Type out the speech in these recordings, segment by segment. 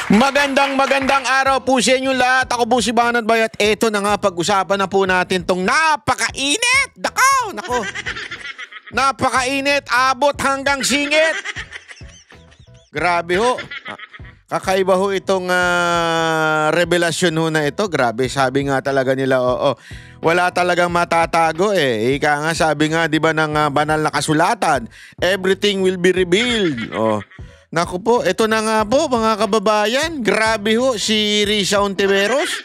Magandang araw po sa inyo lahat. Ako po si Banat Bayat. Eto na nga, pag-usapan na po natin tong napakainit. Nako. Napakainit, abot hanggang singit. Grabe ho. Kakaiba ho itong revelasyon ho na ito. Grabe, sabi nga talaga nila, wala talagang matatago eh. Ika nga, sabi nga, di ba, ng banal na kasulatan, everything will be revealed. Naku po, ito na nga po mga kababayan. Grabe ho si Risa Hontiveros.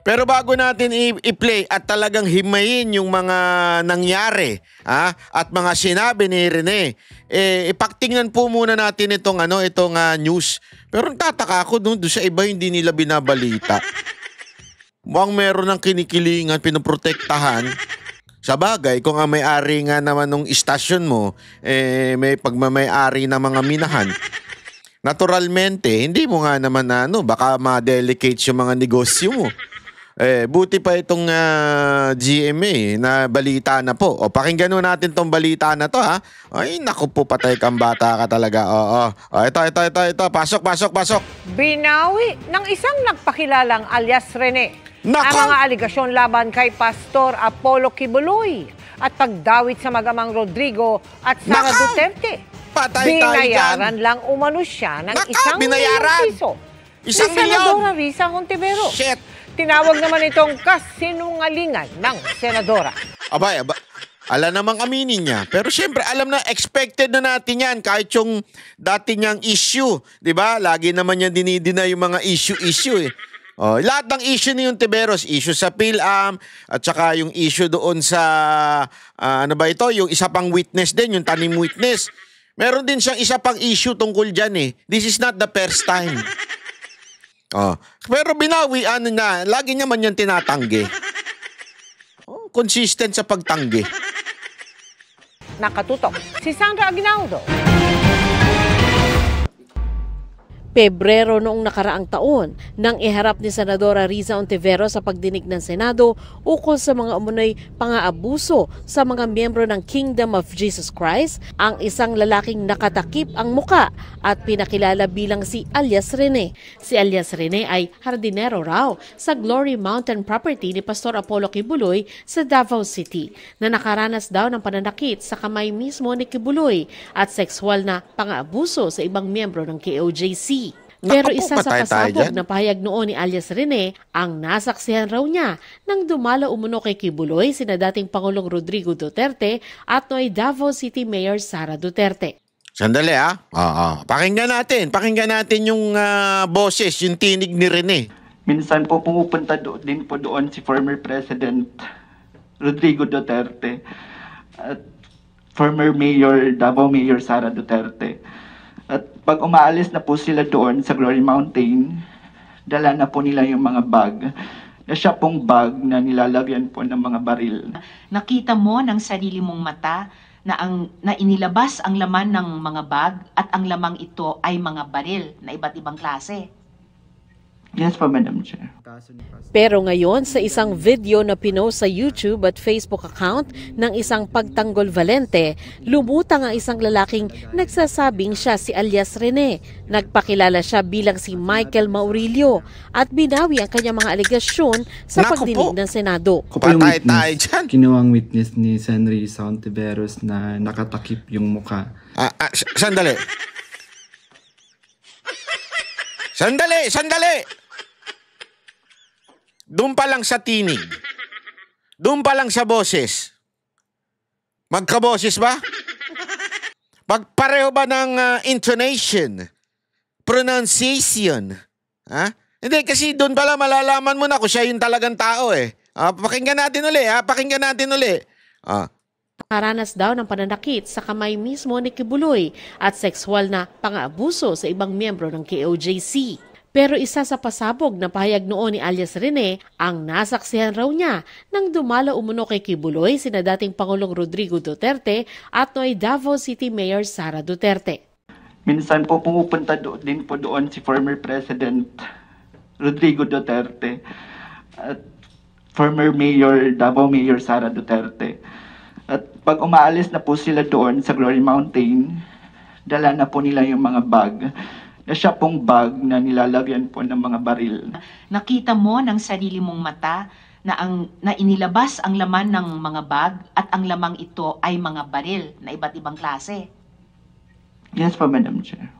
Pero bago natin i-play at talagang himayin yung mga nangyari at mga sinabi ni Rene, ipaktingnan po muna natin itong news. Pero tataka ako doon sa iba hindi nila binabalita. Mukhang meron ng kinikilingan, pinoprotektahan. Sa bagay, kung ang may-ari nga naman ng istasyon mo, may pagmamay-ari ng mga minahan, naturalmente, hindi mo nga naman baka ma-delicate yung mga negosyo mo. Buti pa itong GMA na balita na po. Pakinggan natin tong balita na to ha. Ay, naku po, patay kang bata ka talaga. Ito. Pasok. Binawi ng isang nagpakilalang alias Rene Nako! ang mga aligasyon laban kay Pastor Apollo Kibuloy at pagdawit sa magamang Rodrigo at Sara Nako! Duterte. Patay tayo Binayaran dyan. lang umano siya ng Nako! 1 Binayaran! milyong piso. Isang Ni milyon! Senadora Risa Hontiveros. Shit! Tinawag naman itong kasinungalingan ng senadora. Aba, ala namang aminin niya. Pero siyempre, alam na, expected na natin yan. Kahit yung dati niyang issue. Diba? Lagi naman niya dinidina yung mga issue eh. Lahat ng issue ni Hontiveros, issue sa PhilAm, at saka yung issue doon sa, yung isa pang witness din, yung tanim witness. Meron din siyang isa pang issue tungkol dyan eh. This is not the first time. Pero binawi, lagi niya man yan tinatanggi. Consistent sa pagtanggi. Nakatutok si Sandra Aguinaldo. Pebrero noong nakaraang taon nang iharap ni Senadora Risa Hontiveros sa pagdinig ng Senado ukol sa mga umunoy pang-aabuso sa mga miyembro ng Kingdom of Jesus Christ ang isang lalaking nakatakip ang muka at pinakilala bilang si alias Rene. Si alias Rene ay hardinero raw sa Glory Mountain property ni Pastor Apollo Kibuloy sa Davao City na nakaranas daw ng pananakit sa kamay mismo ni Kibuloy at sexual na pang-aabuso sa ibang miyembro ng KOJC. Pero isa sa pasabog na pahayag noon ni alias Rene, ang nasaksihan raw niya nang dumalo umuno kay Kibuloy sina dating Pangulong Rodrigo Duterte at noy Davao City Mayor Sara Duterte. Sandali Pakinggan natin yung boses, yung tinig ni Rene. Minsan po pumupunta din po doon si former President Rodrigo Duterte at former Mayor, Davao Mayor Sara Duterte. At pag umaalis na po sila doon sa Glory Mountain, dala na po nila yung mga bag. Na siya pong bag na nilalagyan po ng mga baril. Nakita mo ng sarili mong mata na inilabas ang laman ng mga bag at ang lamang ito ay mga baril na iba't ibang klase. Yes po, Madam Chair. Pero ngayon sa isang video na pinost sa YouTube at Facebook account ng isang pagtanggol Valente, lumutang ang isang lalaking nagsasabing siya si alias Rene. Nagpakilala siya bilang si Michael Maurilio at binawi ang kanyang mga alegasyon sa pagdinig ng Senado. Ako po yung witness, kinuwang witness ni Sen. Risa Hontiveros na nakatakip yung muka. Sandali. Doon pa lang sa tinig. Doon pa lang sa boses. Magkaboses ba? Pagpareho ba ng intonation? Pronunciation? Hindi, kasi doon pala malalaman mo na kung siya yung talagang tao eh. Pakinggan natin uli. Nakaranas daw ng pananakit sa kamay mismo ni Kibuloy at sexual na pang-aabuso sa ibang miyembro ng KOJC. Pero isa sa pasabog na pahayag noon ni alias Rene, ang nasaksihan raw niya nang dumalo umuno kay Kibuloy sina dating Pangulong Rodrigo Duterte at noy Davao City Mayor Sara Duterte. Minsan po pumupunta din po doon si former President Rodrigo Duterte at former Mayor, Davao Mayor Sara Duterte. At pag umaalis na po sila doon sa Glory Mountain, dala na po nila yung mga bag. na siya pong bag na nilalagyan po ng mga baril. Nakita mo ng sarili mong mata na inilabas ang laman ng mga bag at ang lamang ito ay mga baril na iba't ibang klase. Yes po, Madam Chair.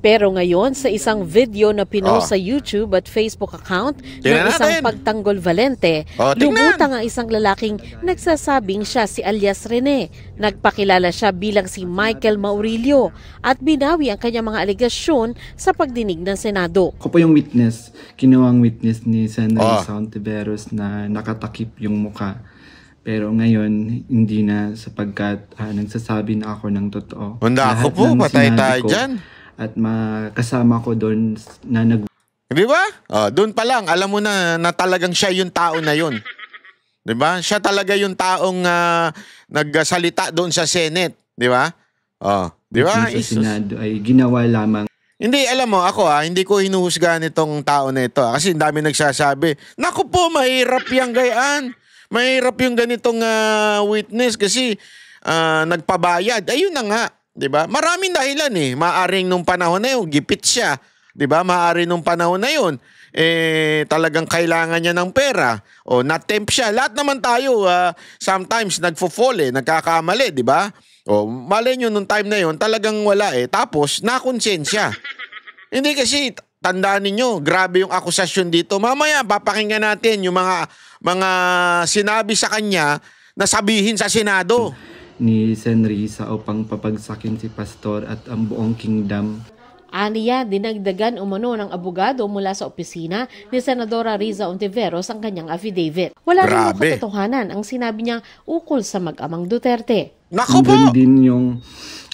Pero ngayon, sa isang video na pinost sa YouTube at Facebook account ng isang pagtanggol Valente, lumutang ang isang lalaking nagsasabing siya si alias Rene. Nagpakilala siya bilang si Michael Maurilio at binawi ang kanyang mga alegasyon sa pagdinig ng Senado. Ako po yung witness, kinuwang witness ni Senator Sauntiveros na nakatakip yung muka. Pero ngayon, hindi na sapagkat nagsasabi na ako ng totoo. Handa ako po, patay tayo dyan. At makasama ko doon na Di ba? Doon pa lang, alam mo na talagang siya yung tao na yun. Di ba? Siya talaga yung taong nagsalita doon sa Senate. Di ba? Di ba? Sa Senado ay ginawa lamang. Hindi, alam mo, ako hindi ko hinuhusgahan itong tao na ito. Kasi dami nagsasabi, naku po, mahirap yung gayaan. Mahirap yung ganitong witness kasi nagpabayad. Ayun na nga, 'di ba? Maraming dahilan Maaring nung panahon na 'yon, gipit siya, 'di ba? Maaring nung panahon na 'yon, talagang kailangan niya ng pera o na-tempt siya. Lahat naman tayo sometimes nagfo-fall nagkakamali, 'di ba? O malay niyo nung time na 'yon, talagang wala tapos nakonsensya. Hindi kasi tandaan ninyo, grabe yung akusasyon dito. Mamaya papakinggan natin yung mga sinabi sa kanya na sabihin sa Senado ni Sen. Risa upang papagsakin si Pastor at ang buong kingdom. Aniya, dinagdagan umano ng abogado mula sa opisina ni Senadora Riza Ontiveros ang kanyang affidavit. Wala rin katotohanan ang sinabi niya ukol sa mag-amang Duterte. Naku po! Din yung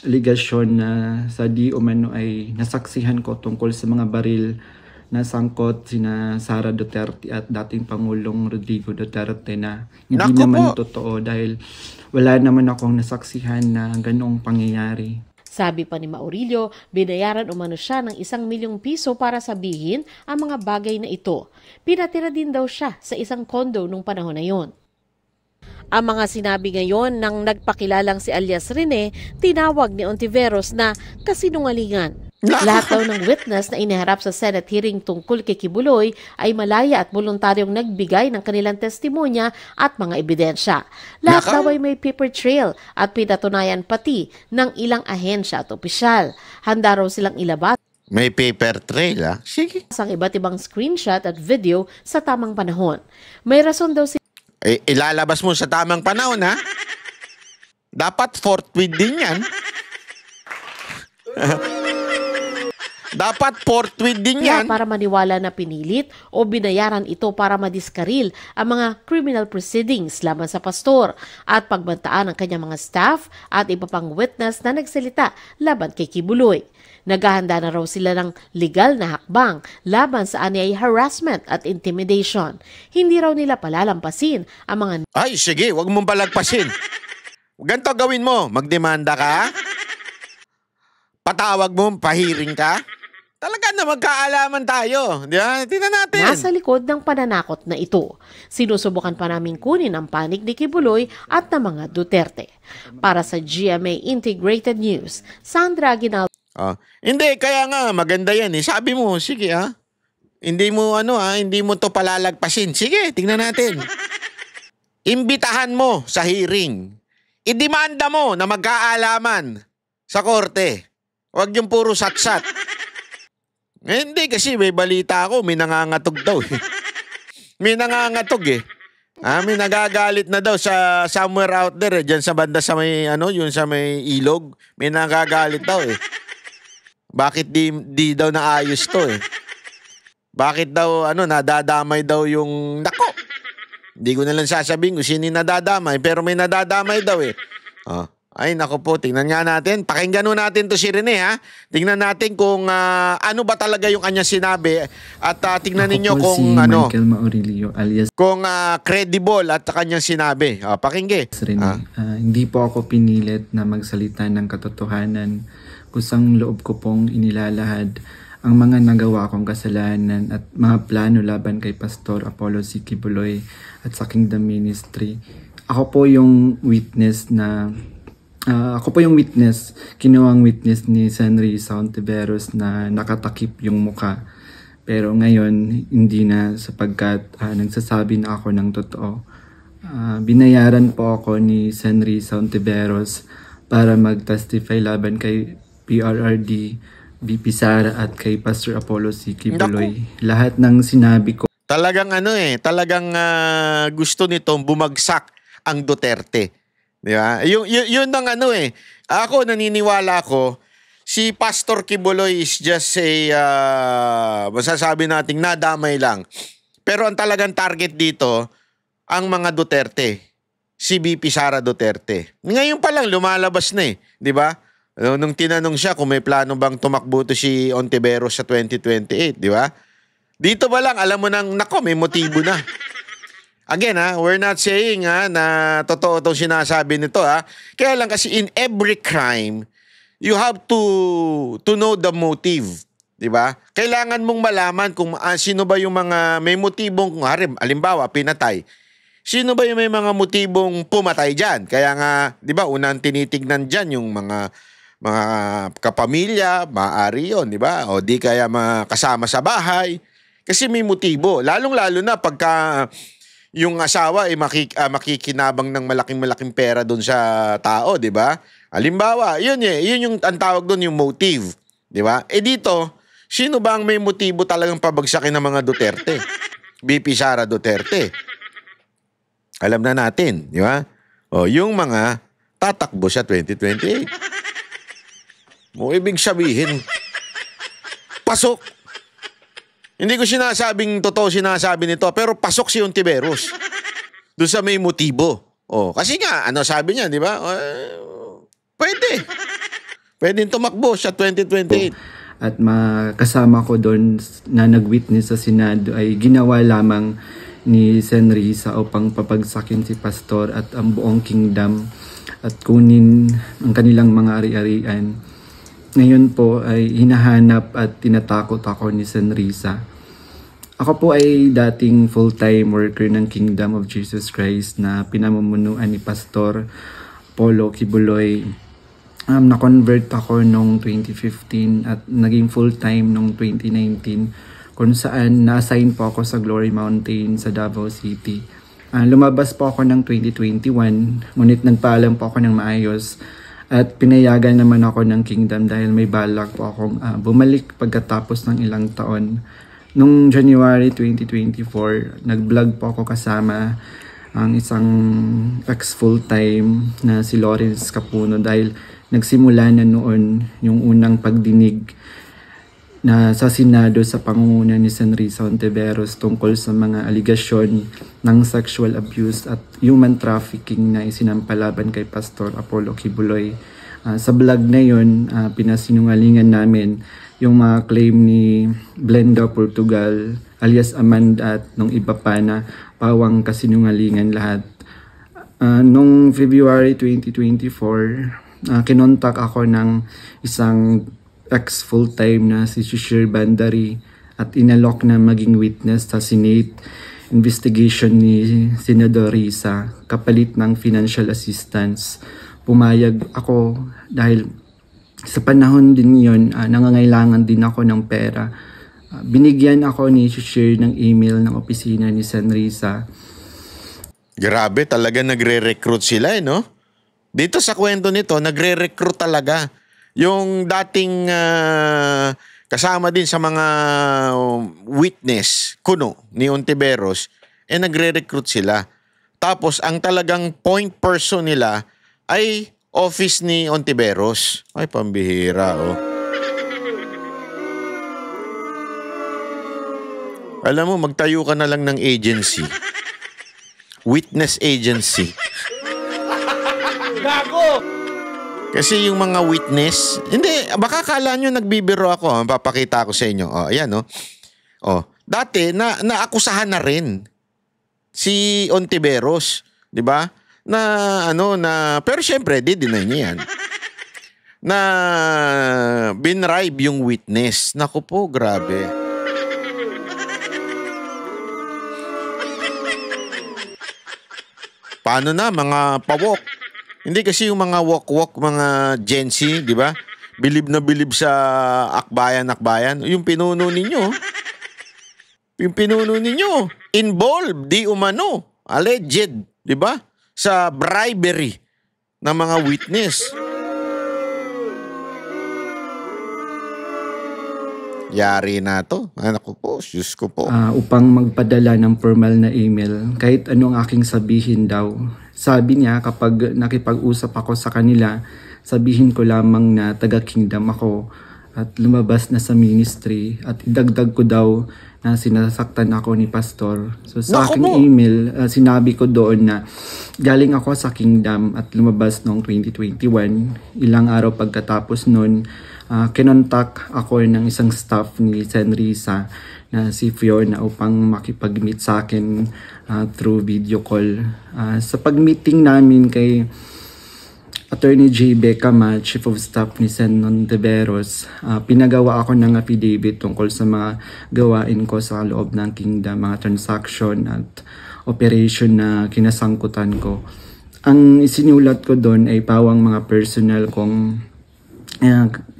aligasyon na sa di umano ay nasaksihan ko tungkol sa mga baril na sangkot sina Sara Duterte at dating Pangulong Rodrigo Duterte na hindi naman totoo dahil wala naman akong nasaksihan na ganoong pangyayari. Sabi pa ni Maurilio, binayaran umano siya ng 1 milyong piso para sabihin ang mga bagay na ito. Pinatira din daw siya sa isang kondo nung panahon na yon. Ang mga sinabi ngayon ng nagpakilalang si alias Rene, tinawag ni Ontiveros na kasinungalingan. Lahat daw ng witness na iniharap sa Senate hearing tungkol kay Kibuloy ay malaya at voluntaryong nagbigay ng kanilang testimonya at mga ebidensya. Lahat daw ay may paper trail at pinatunayan pati ng ilang ahensya at opisyal. Handa raw silang ilabas may paper trail Sige. Ang iba't ibang screenshot at video sa tamang panahon. May rason daw ilalabas mo sa tamang panahon Dapat forthwith din yan. Dapat forthwith din yan. Para maniwala na pinilit o binayaran ito para madiskaril ang mga criminal proceedings laban sa pastor at pagbantaan ang kanyang mga staff at iba pang witness na nagsalita laban kay Kibuloy. Naghahanda na raw sila ng legal na hakbang laban sa anyay harassment at intimidation. Hindi raw nila palalampasin ang mga... Ay, sige, wag mong palagpasin. Ganito gawin mo, magdemanda ka, patawag mo, pahiring ka. Talaga na magkaalaman tayo. Tingnan natin. Nasa likod ng pananakot na ito. Sinusubukan pa namin kunin ang panig ni Kibuloy at ng mga Duterte. Para sa GMA Integrated News, Sandra Aguinaldo. Hindi, kaya nga maganda yan Sabi mo, sige Hindi mo hindi mo to palalagpasin. Sige, tingnan natin. Imbitahan mo sa hearing. Idemanda mo na magkaalaman sa korte. Huwag yung puro satsat. Hindi kasi may balita ako, may nangangatog daw May nangangatog may nagagalit na daw sa somewhere out there diyan sa banda sa may yun sa may ilog. May nagagalit daw Bakit di daw naayos to Bakit daw nadadamay daw yung nako. Hindi ko na lang sasabihin kung sino nadadamay pero may nadadamay daw Ay, nako po, tingnan nga natin. Pakinggan natin to si Rene, Tingnan natin kung ano ba talaga yung kanya sinabi at tingnan ninyo kung si Michael Maurilio alias kung credible at kanyang sinabi. Pakinggan. Hindi po ako pinilit na magsalita ng katotohanan. Kusang loob ko pong inilalahad ang mga nagawa kong kasalanan at mga plano laban kay Pastor Apollo C. Kibuloy at sa Kingdom Ministry. Ako po yung witness na Ako po yung witness, kinuwang witness ni Sen. Risa Ontiveros na nakatakip yung muka. Pero ngayon, hindi na sapagkat nagsasabi na ako ng totoo. Binayaran po ako ni Sen. Risa Ontiveros para mag-testify laban kay PRRD, VP Sara at kay Pastor Apollo C. Kibuloy. Lahat ng sinabi ko. Talagang talagang gusto nitong bumagsak ang Duterte. Di ba? Yun ang Ako naniniwala ko, si Pastor Kibuloy is just masasabi nating nadamay lang. Pero ang talagang target dito, ang mga Duterte. Si VP Sara Duterte. Ngayon pa lang lumalabas na di ba? Nung tinanong siya kung may plano bang tumakbo to si Ontiveros sa 2028, di ba? Dito ba lang, alam mo nang, may motibo na. Again, we're not saying na totoo itong sinasabi nito. Kaya lang kasi in every crime, you have to know the motive. Di ba? Kailangan mong malaman kung sino ba yung mga may motibong, kung halimbawa, pinatay. Sino ba yung may mga motibong pumatay dyan? Kaya nga, di ba, unang tinitignan dyan yung mga kapamilya, maaari yun, di ba? O di kaya kasama sa bahay. Kasi may motibo. Lalong-lalo na pagka yung asawa ay makikinabang ng malaking pera doon sa tao, di ba? Halimbawa, yun yung ang tawag doon yung motive, di ba? Dito, sino ba ang may motibo talagang pabagsakin ng mga Duterte? VP Sara Duterte. Alam na natin, di ba? O yung mga tatakbo sa 2028. Mo ibig sabihin, pasok. Hindi ko sinasabing totoo sinasabi nito, pero pasok si Ontiveros. Doon sa may motibo. Kasi nga, sabi niya, di ba? Pwede. Pwede tumakbo sa 2028. At kasama ko doon na nag-witness sa Senado ay ginawa lamang ni Sen. Risa upang papagsakin si Pastor at ang buong kingdom at kunin ang kanilang mga ari-arian. Ngayon po ay hinahanap at tinatakot ako ni Sen. Risa. Ako po ay dating full-time worker ng Kingdom of Jesus Christ na pinamumunuan ni Pastor Apollo Kibuloy. Na-convert ako noong 2015 at naging full-time noong 2019 kung saan na-assign po ako sa Glory Mountain sa Davao City. Lumabas po ako ng 2021, ngunit nagpaalam po ako ng maayos at pinayagan naman ako ng Kingdom dahil may balak po akong bumalik pagkatapos ng ilang taon. Noong January 2024, nag-vlog po ako kasama ang isang ex-full-time na si Lawrence Capuno dahil nagsimula na noon yung unang pagdinig na sa Senado sa pangunguna ni Sen. Risa Ontiveros tungkol sa mga aligasyon ng sexual abuse at human trafficking na isinampalaban kay Pastor Apollo Kibuloy. Sa vlog na yun, pinasinungalingan namin yung mga claim ni Blenda Portugal alias Amanda at nung iba pa na pawang kasinungalingan lahat. Nung February 2024, kinontak ako ng isang ex-full-time na si Shishir Bandari at inalok na maging witness sa Senate investigation ni Senador Risa kapalit ng financial assistance. Pumayag ako dahil sa panahon din yun, nangangailangan din ako ng pera. Binigyan ako ni Shishir ng email ng opisina ni Sen. Risa. Grabe, talaga nagre-recruit sila no? Dito sa kwento nito, nagre-recruit talaga. Yung dating kasama din sa mga witness, kuno, ni Ontiveros, nagre-recruit sila. Tapos, ang talagang point person nila ay office ni Ontiveros. Ay, pambihira, Alam mo, magtayo ka na lang ng agency. Witness agency. Gago! Kasi yung mga witness, hindi, baka kala nyo nagbibiro ako. Papakita ko sa inyo. Ayan, dati, naakusahan na rin si Ontiveros. Di ba? Pero syempre, di-deny niya yan. Na binribe yung witness. Naku po, grabe. Paano na, mga pawok? Hindi kasi yung mga walk-walk, mga Gen Z, di ba? Bilib na bilib sa akbayan-akbayan. Yung pinuno ninyo, involved, di umano, alleged, di ba? Sa bribery ng mga witness. Yari na to. Anak ko po, Diyos ko po. Upang magpadala ng formal na email, kahit ano ang aking sabihin daw. Sabi niya kapag nakipag-usap ako sa kanila, sabihin ko lamang na taga-kingdom ako at lumabas na sa ministry at idagdag ko daw na sinasaktan ako ni pastor. So sa aking email, sinabi ko doon na galing ako sa kingdom at lumabas noong 2021. Ilang araw pagkatapos noon, kinontak ako ng isang staff ni Sen. Risa na si Fiona upang makipag-meet sa akin through video call. Sa pag-meeting namin kay Attorney J. Becama, Chief of Staff ni Sen. Ontiveros, pinagawa ako ng affidavit tungkol sa mga gawain ko sa loob ng kingdom, mga transaction at operation na kinasangkutan ko. Ang isinulat ko doon ay pawang mga personal kong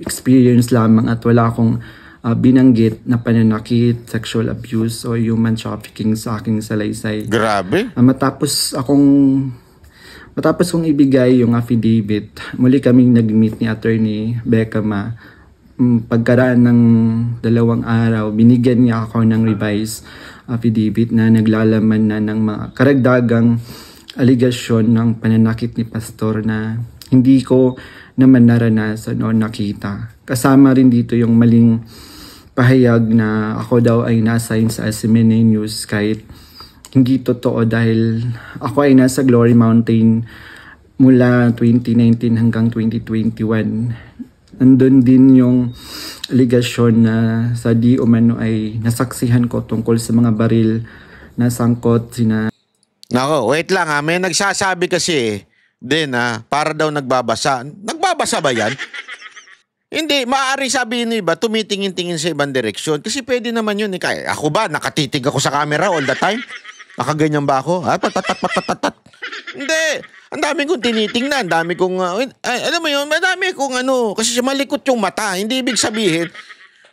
experience lamang at wala akong binanggit na pananakit, sexual abuse o human trafficking sa aking salaysay. Grabe. Matapos kong ibigay yung affidavit, muli kaming nag-meet ni Attorney Becama. Pagkaraan ng 2 araw, binigyan niya ako ng revised affidavit na naglalaman na ng mga karagdagang aligasyon ng pananakit ni Pastor na hindi ko naman naranasan o nakita. Kasama rin dito yung maling pahayag na ako daw ay na-assign sa SMNA News kahit hindi totoo dahil ako ay nasa Glory Mountain mula 2019 hanggang 2021. Nandun din yung aligasyon na sa di umano ay nasaksihan ko tungkol sa mga baril na sangkot sina... Nako, wait lang ha. May nagsasabi kasi din para daw nagbabasa. Nagbabasa ba yan? Hindi, maaari sabihin ng iba, tumitingin-tingin sa ibang direksyon. Kasi pwede naman yun. Ako ba, nakatitig ako sa camera all the time? Nakaganyan ba ako? Patatat. Hindi. Ang dami kong tinitingnan. Ang dami kong, alam mo yun, madami kong kasi malikot yung mata. Hindi ibig sabihin,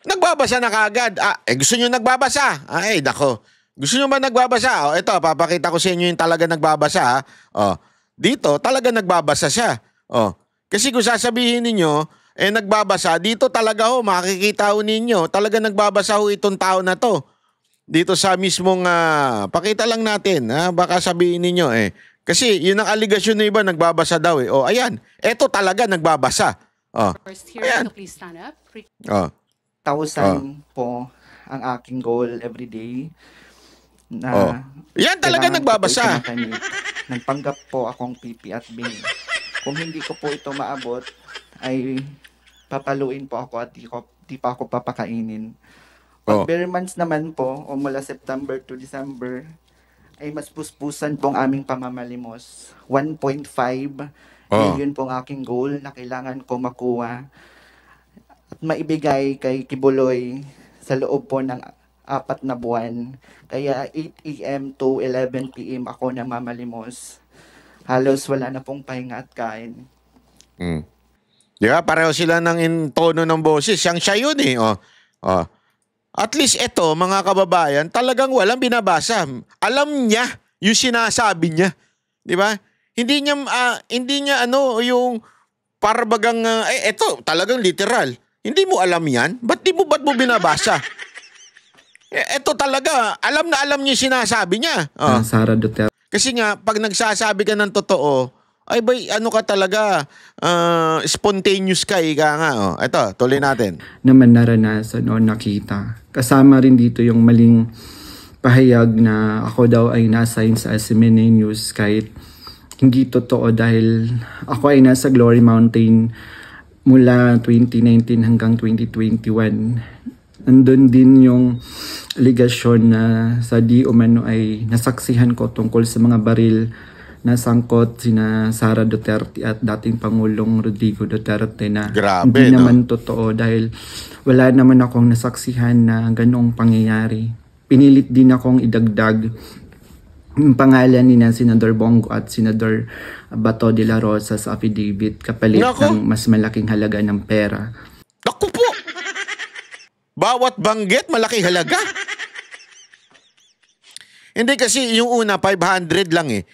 nagbabasa na kagad. Gusto nyo nagbabasa? Ay, nako. Gusto nyo ba nagbabasa? Ito, papakita ko sa inyo yung talaga nagbabasa. Dito, talaga nagbabasa siya. Kasi kung sasabihin ninyo, nagbabasa, dito talaga makikita ninyo, talaga nagbabasa itong tao na to. Dito sa mismong, pakita lang natin, baka sabihin ninyo Kasi yun ang aligasyon ng iba, nagbabasa daw ayan, eto talaga nagbabasa. First hearing, so please stand up. 1,000 po ang aking goal everyday. Na yan talaga nagbabasa. Nagpanggap po akong PP at BIN. Kung hindi ko po ito maabot, ay papaluin po ako at di pa ako papakainin. Pag bare months naman po, o mula September to December, ay mas puspusan pong aming pamamalimos. 1.5 million pong aking goal na kailangan ko makuha at maibigay kay Kibuloy sa loob po ng 4 na buwan. Kaya 8 AM to 11 PM ako namamalimos. Halos wala na pong pahinga at kain. Di ba? Pareho sila ng tono ng boses. Siya yun At least ito, mga kababayan, talagang walang binabasa. Alam niya yung sinasabi niya. Di ba? Hindi niya yung parabagang, ito, talagang literal. Hindi mo alam yan? Ba't mo binabasa? Ito talaga, alam na alam niya yung sinasabi niya. Sara Duterte. Kasi nga, pag nagsasabi ka ng totoo, ay ba, ka talaga, spontaneous ka, ika nga. Ito, tuloy natin. Naman naranasan o nakita. Kasama rin dito yung maling pahayag na ako daw ay na-assign sa SMNA News kahit hindi totoo dahil ako ay nasa Glory Mountain mula 2019 hanggang 2021. Nandun din yung aligasyon na sa di umano ay nasaksihan ko tungkol sa mga baril na sangkot sina Sara Duterte at dating Pangulong Rodrigo Duterte na grabe, hindi naman totoo dahil wala naman akong nasaksihan na ganoong pangyayari. Pinilit din akong idagdag yung pangalan ni na Senador Bongo at Senador Bato de la Rosa sa affidavit kapalit ng mas malaking halaga ng pera. Naku po! Bawat banggit, malaking halaga. Hindi kasi yung una, 500 lang eh.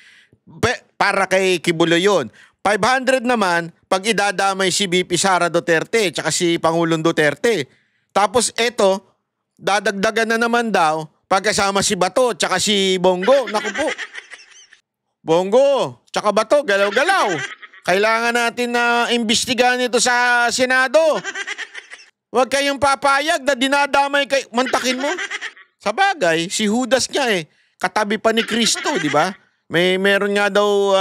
Para kay Kibuloy yun. 500 naman, pag idadamay si VP Sara Duterte tsaka si Pangulong Duterte. Tapos eto, dadagdagan na naman daw pagkasama si Bato tsaka si Bongo. Naku po. Bongo tsaka Bato, galaw-galaw. Kailangan natin na imbestigahan ito sa Senado. Huwag kayong papayag na dinadamay kay mantakin mo. Sa bagay, si Judas nga eh. Katabi pa ni Kristo, di ba? Meron nga daw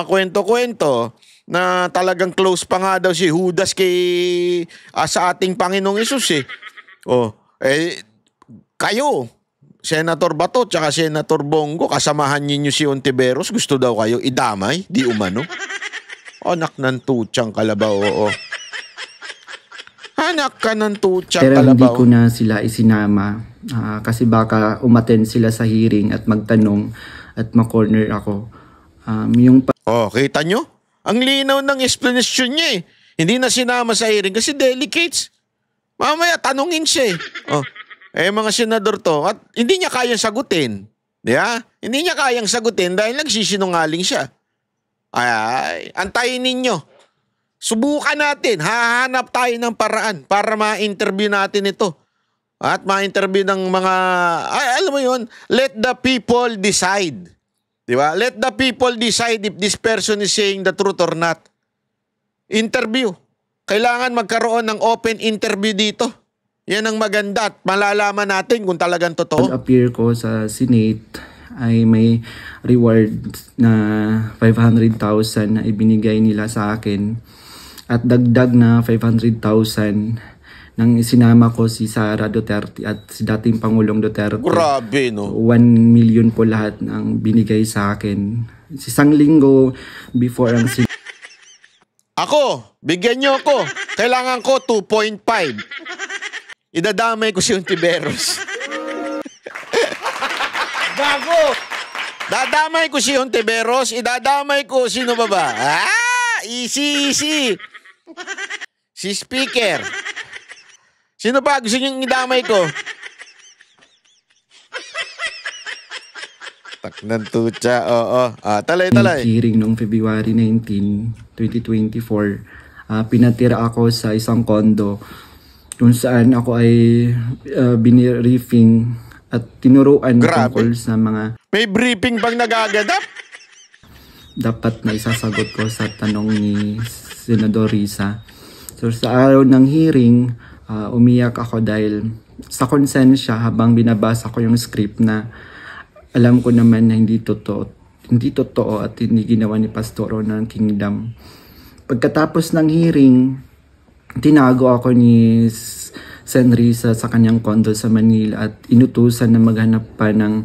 kwento-kwento na talagang close pa nga daw si Judas sa ating Panginoong Hesus eh. Kayo, Senator Bato tsaka Senator Bongo, kasamahan ninyo si Ontiveros, gusto daw kayo idamay, di umano? Anak ng tutsang kalabaw, oo. Anak ka ng tutsang Pero kalabaw. Pero hindi ko na sila isinama kasi baka umattend sila sa hearing at magtanong at makorner ako. Kita nyo? Ang linaw ng explanation niya eh. Hindi na sinama sa hearing kasi delicates. Mamaya tanungin siya eh. Mga senador to, at hindi niya kayang sagutin. Yeah? Hindi niya kayang sagutin dahil nagsisinungaling siya. Ay, antayin ninyo. Subukan natin. Hahanap tayo ng paraan para ma-interview natin ito. At ma-interview ng mga, alam mo yun, let the people decide. Diba? Let the people decide if this person is saying the truth or not. Interview. Kailangan magkaroon ng open interview dito. Yan ang maganda at malalaman natin kung talagang totoo. Pag-appear ko sa Senate ay may reward na 500,000 na ibinigay nila sa akin at dagdag na 500,000 nang isinama ko si Sara Duterte at si dating Pangulong Duterte. Grabe, no? 1 million po lahat ang binigay sa akin. Isang linggo before ang Ako, bigyan nyo ako. Kailangan ko 2.5. Idadamay ko si Ontiveros. Bago! Dadamay ko si Ontiveros, idadamay ko sino ba? Easy. Si Speaker. Sino pa gusto niyong idamay ko? Taknan tutsa, oo. Talay. Hearing noong February 19, 2024, pinatira ako sa isang kondo kung saan ako ay biniriefing at tinuruan tungkol sa mga may briefing bang nagaganap? Dapat na isasagot ko sa tanong ni Senador Risa. So sa araw ng hearing, umiyak ako dahil sa konsensya habang binabasa ko yung script na alam ko naman na hindi totoo at hindi ginawa ni Pastoro ng Kingdom. Pagkatapos ng hearing, tinago ako ni Sen Risa sa kanyang kondo sa Manila at inutusan na maghanap pa ng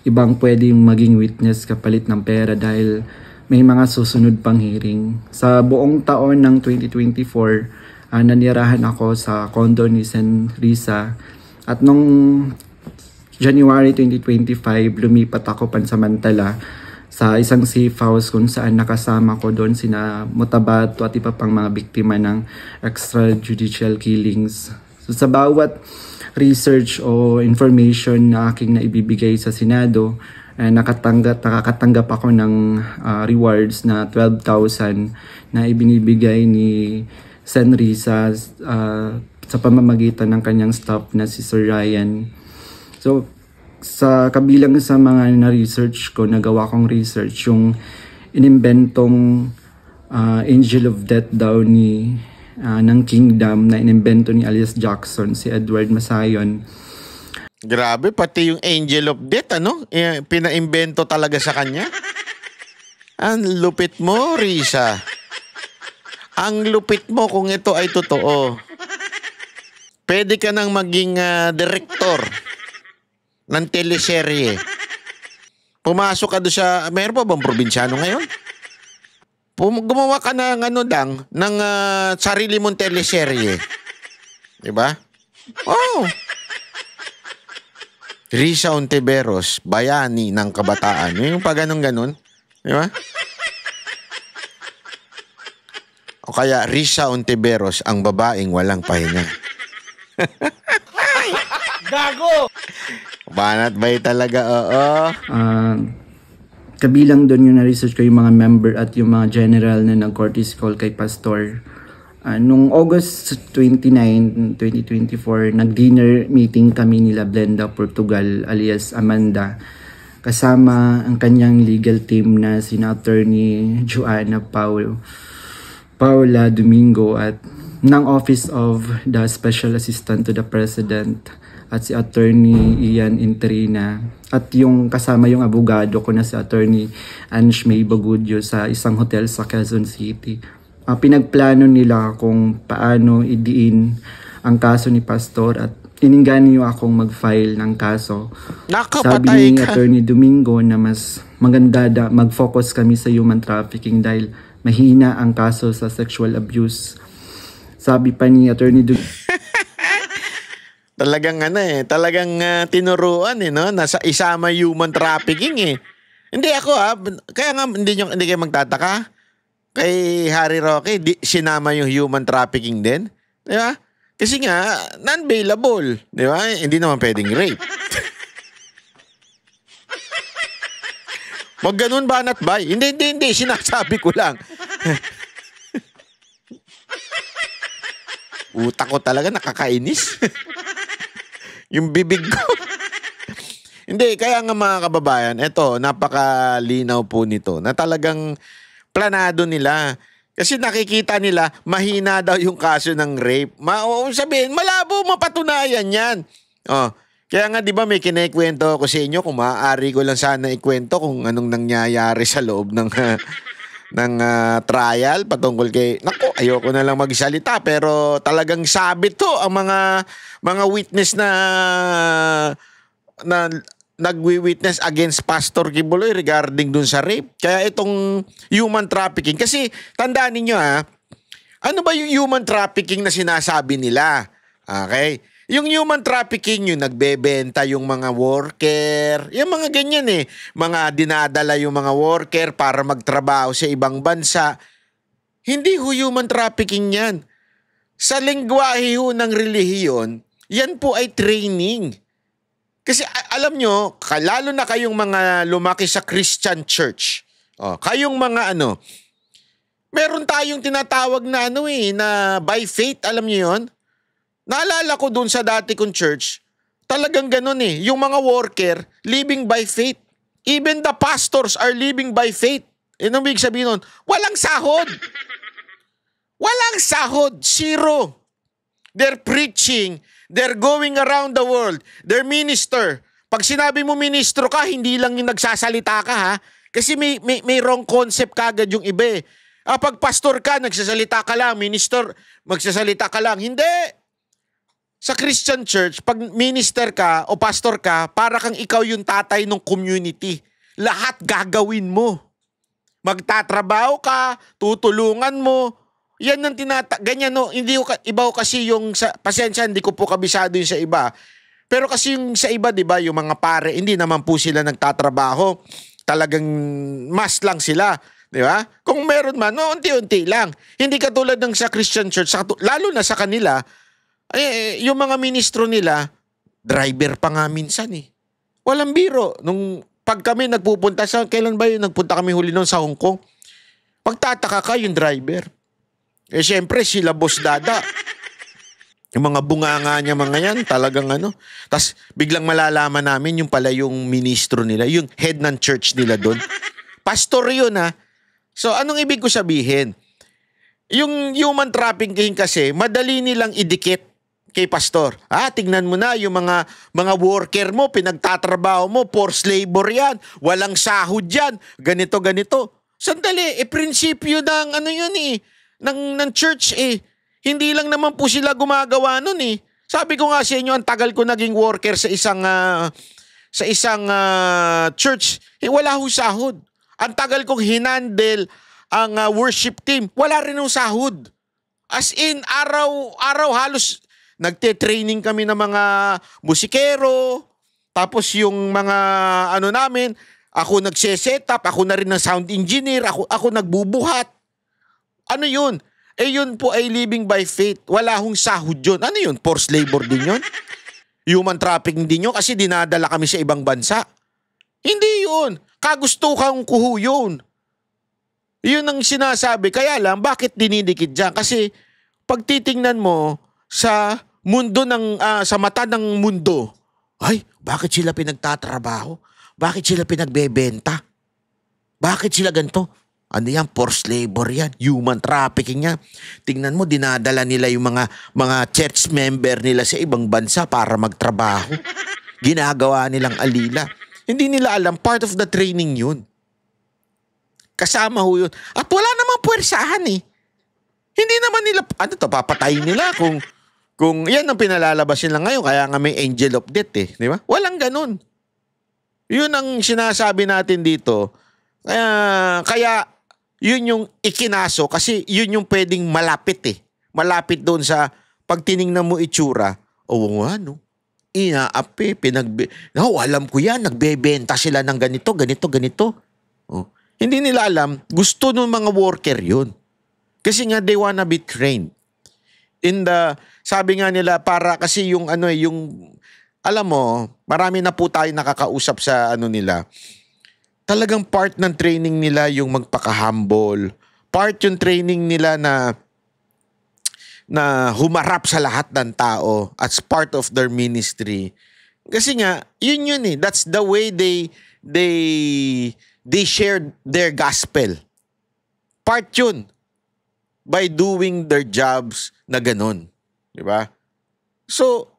ibang pwedeng maging witness kapalit ng pera dahil may mga susunod pang hearing. Sa buong taon ng 2024, nanirahan ako sa kondo ni Sen Risa at nung January 2025, lumipat ako pansamantala sa isang safe house kung saan nakasama ko doon sina Mutabato at iba pang mga biktima ng extrajudicial killings. So sa bawat research o information na aking naibibigay sa Senado, nakakatanggap ako ng rewards na 12,000 na ibinibigay ni Sen Risa sa pamamagitan ng kanyang staff na si Sir Ryan. So sa kabilang sa mga na-research ko, nagawa kong research, yung inimbentong Angel of Death daw ng Kingdom na inimbento ni alias Jackson, si Edward Masayon. Grabe, pati yung Angel of Death, pinaimbento talaga sa kanya. Ang lupit mo, Risa. Ang lupit mo kung ito ay totoo. Pwede ka nang maging director ng teleserye. Pumasok ka doon sa, mayroon pa bang probinsyano ngayon? Gumawa ka ng ng sarili mong teleserye. Diba? Oh. Risa Ontiveros, bayani ng kabataan. Yung pa ganun-ganun. Di ba? O kaya Risa Ontiveros, ang babaeng walang pahinga. Gago! Banat bay talaga, oo. Kabilang doon yung na-research ko yung mga member at yung mga general na nag-courtesy call kay Pastor. Nung August 29, 2024, nag-dinner meeting kami nila Blenda Portugal alias Amanda. Kasama ang kanyang legal team na sina Attorney Joanna Paula Domingo at ng Office of the Special Assistant to the President at si Attorney Ian Interina at yung kasama yung abogado ko na si Attorney Ange May Bagudyo sa isang hotel sa Quezon City. Pinagplano nila kung paano idiin ang kaso ni Pastor at ininggan niyo akong mag-file ng kaso. Sabi ni Attorney Domingo na mas maganda mag-focus kami sa human trafficking dahil mahina ang kaso sa sexual abuse. Sabi pa ni Attorney Domingo talagang tinuruan no? Nasa isama human trafficking eh. Hindi ako kaya nga hindi kayo magtataka. Kay Harry Roque, sinama yung human trafficking din. Di ba? Kasi nga, non-bailable. Di ba? Hindi naman pwedeng rape. Wag ganun banat bay. Hindi. Sinasabi ko lang. Utak ko talaga nakakainis. Yung bibig ko. Hindi, kaya nga mga kababayan, eto, napakalinaw po nito na talagang planado nila. Kasi nakikita nila, mahina daw yung kaso ng rape. Sabihin, malabo mapatunayan yan. Kaya nga, di ba may kinikwento ako sa inyo, kung maaari ko lang sana ikwento kung anong nangyayari sa loob ng trial patungkol kay... Naku, ayoko na lang magsalita, pero talagang sabit to ang mga witness na nagwi-witness against Pastor Kibuloy regarding dun sa rape. Kaya itong human trafficking. Kasi tandaan ninyo ano ba yung human trafficking na sinasabi nila? Okay? Yung human trafficking, yung nagbebenta yung mga worker, yung mga ganyan mga dinadala yung mga worker para magtrabaho sa ibang bansa. Hindi human trafficking yan. Sa lengguwahe ng relihiyon, yan po ay training. Kasi alam nyo, lalo na kayong mga lumaki sa Christian church, kayong mga meron tayong tinatawag na na by faith, alam nyo yun? Naalala ko dun sa dati kong church, talagang ganun yung mga worker, living by faith. Even the pastors are living by faith. Ano ibig sabihin nun? Walang sahod. Walang sahod. Zero. They're preaching. They're going around the world. They're minister. Pag sinabi mo ministro ka, hindi lang yung nagsasalita ka Kasi may wrong concept kagad yung iba Pag pastor ka, nagsasalita ka lang. Minister, magsasalita ka lang. Hindi. Sa Christian church, pag minister ka o pastor ka, para kang ikaw yung tatay ng community. Lahat gagawin mo. Magtatrabaho ka, tutulungan mo. Yan ang ganyan hindi ko iba kasi yung pasensya, hindi ko po kabisado yung sa iba. Pero kasi yung sa iba, 'di ba, yung mga pare, hindi naman po sila nagtatrabaho. Talagang mas lang sila, 'di ba? Kung meron man, unti-unti lang. Hindi katulad ng sa Christian church, lalo na sa kanila, yung mga ministro nila, driver pa nga minsan Walang biro. Pag kami nagpupunta kailan ba yun? Nagpunta kami huli noon sa Hong Kong. Pagtataka ka yung driver. Siyempre, sila Boss Dada. Yung mga bunganga niya mga yan, talagang Tas biglang malalaman namin yung pala yung ministro nila, yung head ng church nila doon. Pastor yun So, anong ibig ko sabihin? Yung human trafficking kasi, madali nilang idikit kay pastor. Tignan mo na yung mga worker mo, pinagtatrabaho mo, forced labor yan, walang sahod yan, ganito. Sandali, prinsipyo ng yun ng church Hindi lang naman po sila gumagawa nun Sabi ko nga sa inyo, ang tagal ko naging worker sa isang church, wala ho sahod. Ang tagal kong hinandle ang worship team, wala rin ho sahod. As in, araw halos nagte-training kami ng mga musikero, Tapos yung mga ano namin, ako nagse-setup, ako na rin ng sound engineer, ako nagbubuhat. Ano yun? Yun po ay living by faith. Wala hong sahod yun. Ano yun? Forced labor din yun? Human trafficking din yun kasi dinadala kami sa ibang bansa. Hindi yun. Kagustuhan kuho yun. Yun ang sinasabi. Kaya lang, bakit dinidikit dyan? Kasi pag titingnan mo sa mundo sa mata ng mundo, ay, bakit sila pinagtatrabaho? Bakit sila pinagbebenta? Bakit sila ganito? Ano yan? Forced labor yan. Human trafficking yan. Tingnan mo, dinadala nila yung mga church member nila sa ibang bansa para magtrabaho. Ginagawa nilang alila. Hindi nila alam, part of the training yun. Kasama ho yun. At wala namang puwersahan eh. Hindi naman nila, papatayin nila kung yan ang pinalalabas nila ngayon. Kaya nga may angel of death eh. Di ba? Walang ganun. Yun ang sinasabi natin dito. Kaya yun yung ikinaso kasi yun yung pwedeng malapit eh. Malapit doon sa pag tiningnan mo itsura. Oo nga no. Inaapi, alam ko yan, nagbebenta sila ng ganito. Oh. Hindi nila alam, gusto ng mga worker yun. Kasi nga they wanna be trained. Sabi nga nila para kasi yung alam mo, marami na po tayo nakakausap sa nila. Talagang part ng training nila yung magpaka-humble. Part yung training nila na humarap sa lahat ng tao as part of their ministry. Kasi nga, yun eh. That's the way they shared their gospel. Part yun. By doing their jobs na ganun. Diba? So,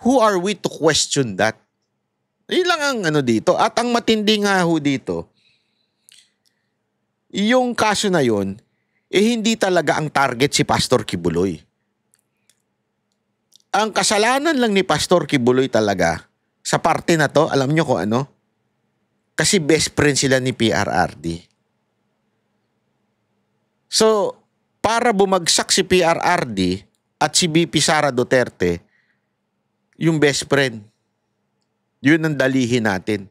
who are we to question that? Yun lang ang dito. At ang matindi nga ho dito, yung kaso na yun, hindi talaga ang target si Pastor Kibuloy. Ang kasalanan lang ni Pastor Kibuloy talaga, sa parte na to, alam nyo kung ano? Kasi best friend sila ni PRRD. So, para bumagsak si PRRD at si BP Sara Duterte, yung best friend. Yun ang dalihin natin.